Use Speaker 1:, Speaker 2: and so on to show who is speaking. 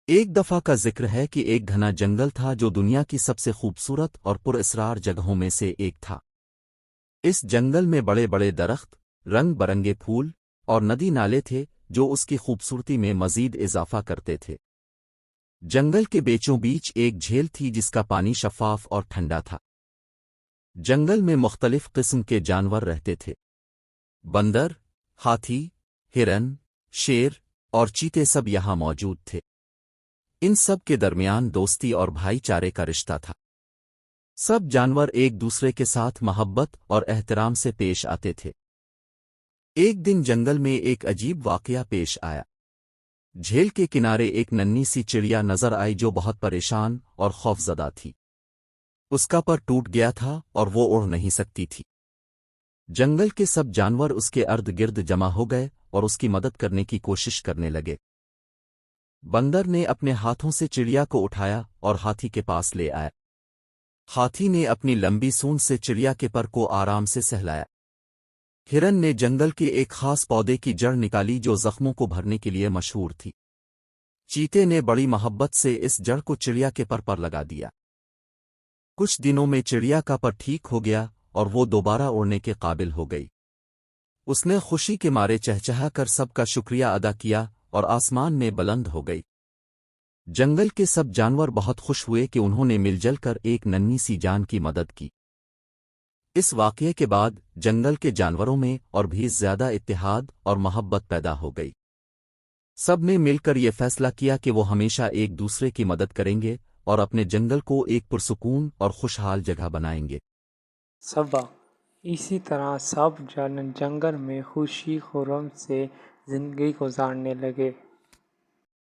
Speaker 1: ایک دفعہ کا ذکر ہے کہ ایک گھنا جنگل تھا جو دنیا کی سب سے خوبصورت اور پراسرار جگہوں میں سے ایک تھا۔ اس جنگل میں بڑے بڑے درخت، رنگ برنگے پھول اور ندی نالے تھے جو اس کی خوبصورتی میں مزید اضافہ کرتے تھے۔ جنگل کے بیچوں بیچ ایک جھیل تھی جس کا پانی شفاف اور ٹھنڈا تھا۔ جنگل میں مختلف قسم کے جانور رہتے تھے۔ بندر، ہاتھی، ہرن، شیر اور چیتے سب یہاں موجود تھے۔ ان سب کے درمیان دوستی اور بھائی چارے کا رشتہ تھا۔ سب جانور ایک دوسرے کے ساتھ محبت اور احترام سے پیش آتے تھے۔ ایک دن جنگل میں ایک عجیب واقعہ پیش آیا۔ جھیل کے کنارے ایک ننھی سی چڑیا نظر آئی جو بہت پریشان اور خوفزدہ تھی۔ اس کا پر ٹوٹ گیا تھا اور وہ اڑ نہیں سکتی تھی۔ جنگل کے سب جانور اس کے ارد گرد جمع ہو گئے اور اس کی مدد کرنے کی کوشش کرنے لگے۔ بندر نے اپنے ہاتھوں سے چڑیا کو اٹھایا اور ہاتھی کے پاس لے آیا۔ ہاتھی نے اپنی لمبی سونڈ سے چڑیا کے پر کو آرام سے سہلایا۔ ہرن نے جنگل کے ایک خاص پودے کی جڑ نکالی جو زخموں کو بھرنے کے لیے مشہور تھی۔ چیتے نے بڑی محبت سے اس جڑ کو چڑیا کے پر لگا دیا۔ کچھ دنوں میں چڑیا کا پر ٹھیک ہو گیا اور وہ دوبارہ اڑنے کے قابل ہو گئی۔ اس نے خوشی کے مارے چہچہا کر سب کا شکریہ ادا کیا اور آسمان میں بلند ہو گئی۔ جنگل کے سب جانور بہت خوش ہوئے کہ انہوں نے مل جل کر ایک ننھی سی جان کی مدد کی۔ اس واقعے کے بعد جنگل کے جانوروں میں اور بھی زیادہ اتحاد اور محبت پیدا ہو گئی۔ سب نے مل کر یہ فیصلہ کیا کہ وہ ہمیشہ ایک دوسرے کی مدد کریں گے اور اپنے جنگل کو ایک پرسکون اور خوشحال جگہ بنائیں گے۔
Speaker 2: سبق: اسی طرح سب جنگل میں خوشی خرم سے زندگی گزارنے لگے۔